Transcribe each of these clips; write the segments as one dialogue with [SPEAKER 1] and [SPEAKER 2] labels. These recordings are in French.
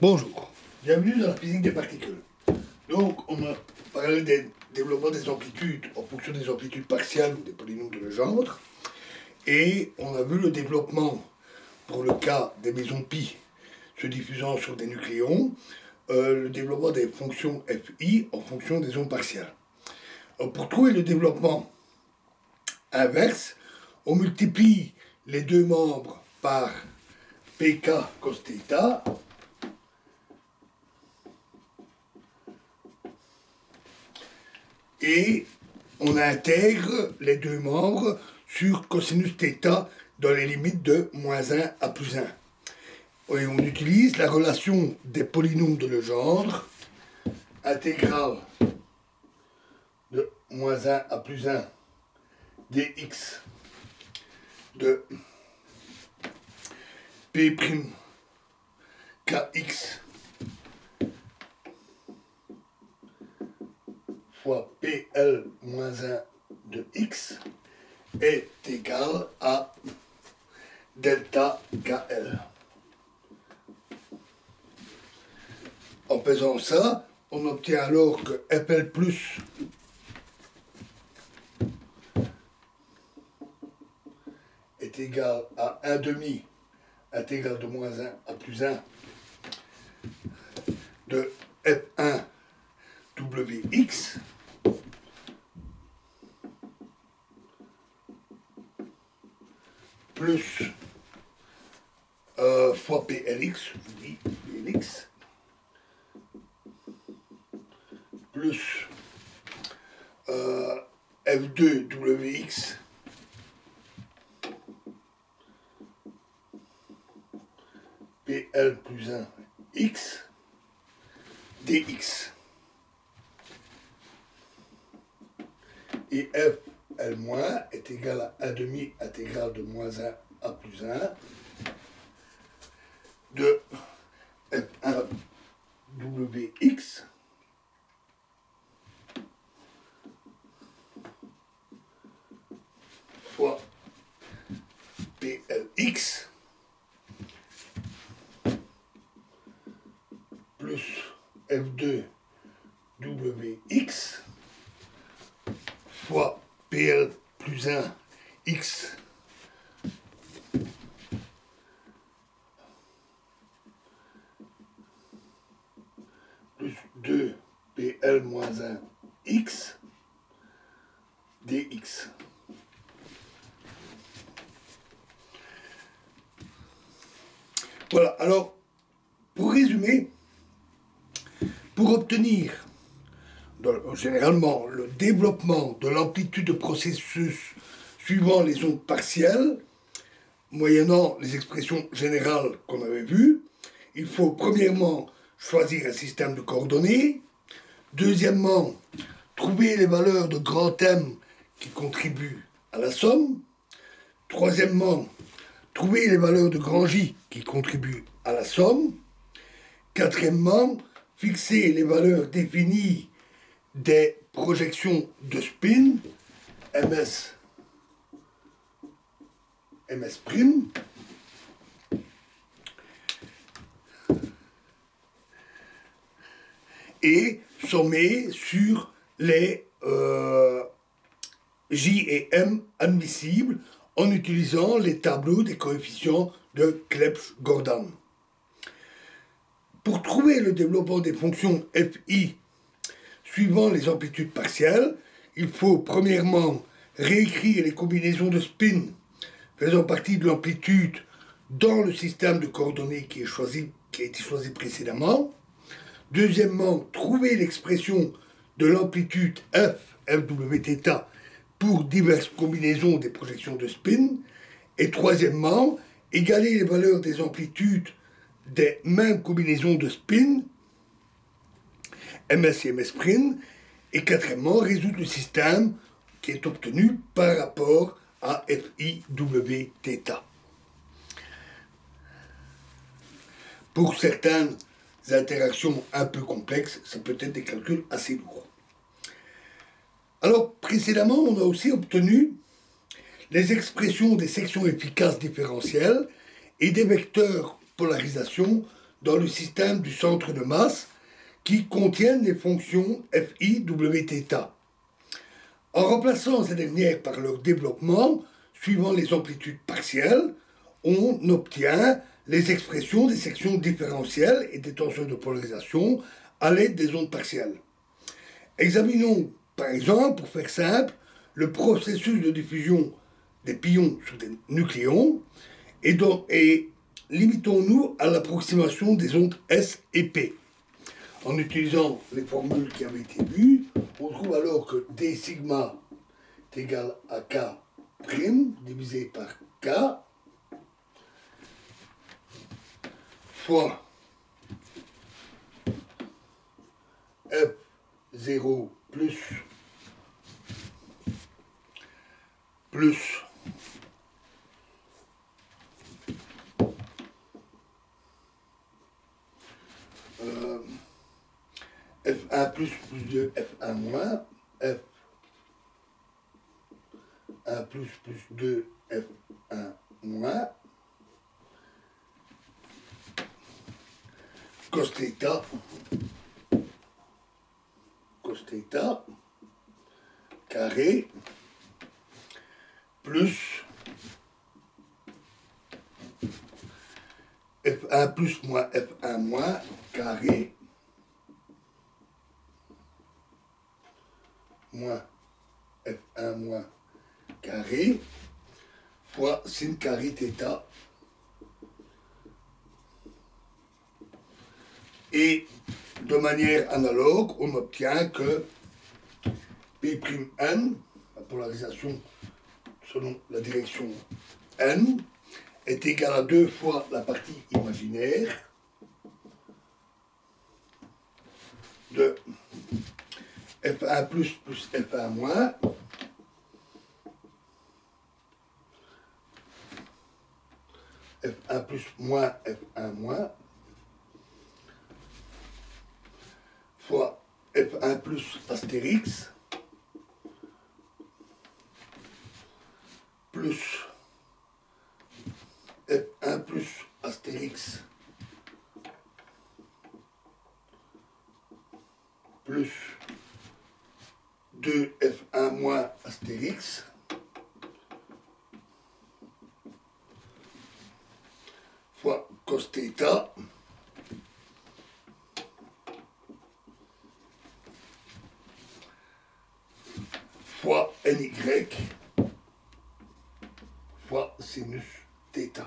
[SPEAKER 1] Bonjour, bienvenue dans la physique des particules. Donc, on a parlé des développements des amplitudes en fonction des amplitudes partielles ou des polynômes de Legendre. Et on a vu le développement pour le cas des mésons pi se diffusant sur des nucléons, le développement des fonctions fi en fonction des ondes partielles. Pour trouver le développement inverse, on multiplie les deux membres par pk cos θ. Et on intègre les deux membres sur cosinus θ dans les limites de -1 à +1. Et on utilise la relation des polynômes de Legendre, intégrale de -1 à +1 dx de p' kx fois PL moins 1 de x est égal à delta KL. En faisant ça, on obtient alors que FL plus est égal à 1 demi intégrale de -1 à +1 de F1 Wx plus fois PLX, je vous dis PLX, plus F2 Wx PL plus 1 x dx. Et Fl- est égal à 1 demi intégrale de -1 à +1 de F1 Wx fois PLX plus F2 Wx fois PL plus 1 x plus 2 PL moins 1 x dx. Voilà, alors, pour résumer, pour obtenir généralement le développement de l'amplitude de processus suivant les ondes partielles, moyennant les expressions générales qu'on avait vues, il faut premièrement choisir un système de coordonnées, deuxièmement, trouver les valeurs de grand M qui contribuent à la somme, troisièmement, trouver les valeurs de grand J qui contribuent à la somme, quatrièmement, fixer les valeurs définies des projections de spin, ms, ms', et sommer sur les J et M admissibles en utilisant les tableaux des coefficients de Clebsch-Gordan. Pour trouver le développement des fonctions fi suivant les amplitudes partielles, il faut premièrement réécrire les combinaisons de spin faisant partie de l'amplitude dans le système de coordonnées qui a été choisi précédemment. Deuxièmement, trouver l'expression de l'amplitude f, fwθ, pour diverses combinaisons des projections de spin. Et troisièmement, égaler les valeurs des amplitudes des mêmes combinaisons de spin, ms et ms', et quatrièmement, résoudre le système qui est obtenu par rapport à fiwθ. Pour certaines interactions un peu complexes, ça peut être des calculs assez lourds. Alors, précédemment, on a aussi obtenu les expressions des sections efficaces différentielles et des vecteurs polarisation dans le système du centre de masse qui contiennent les fonctions phi, wθ. En remplaçant ces dernières par leur développement, suivant les amplitudes partielles, on obtient les expressions des sections différentielles et des tenseurs de polarisation à l'aide des ondes partielles. Examinons, par exemple, pour faire simple, le processus de diffusion des pions sur des nucléons et limitons-nous à l'approximation des ondes S et P. En utilisant les formules qui avaient été vues, on trouve alors que d sigma est égal à K' divisé par K fois F0 plus F1 plus 2 F1 moins F1 plus 2 F1 moins cos θ carré plus F1 plus moins F1 moins carré moins F1 moins carré fois sin carré θ. Et de manière analogue, on obtient que P'N, la polarisation selon la direction N, est égal à 2 fois la partie imaginaire de F1 plus F1 moins F1 plus moins F1 moins fois F1 plus astérix plus F1 plus astérix plus 2 F1 moins astérix fois cos θ fois ny fois sinus θ.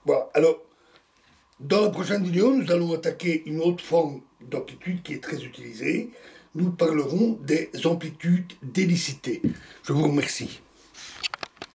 [SPEAKER 1] Voilà, alors, dans la prochaine vidéo, nous allons attaquer une autre forme d'amplitude qui est très utilisée. Nous parlerons des amplitudes d'hélicité. Je vous remercie.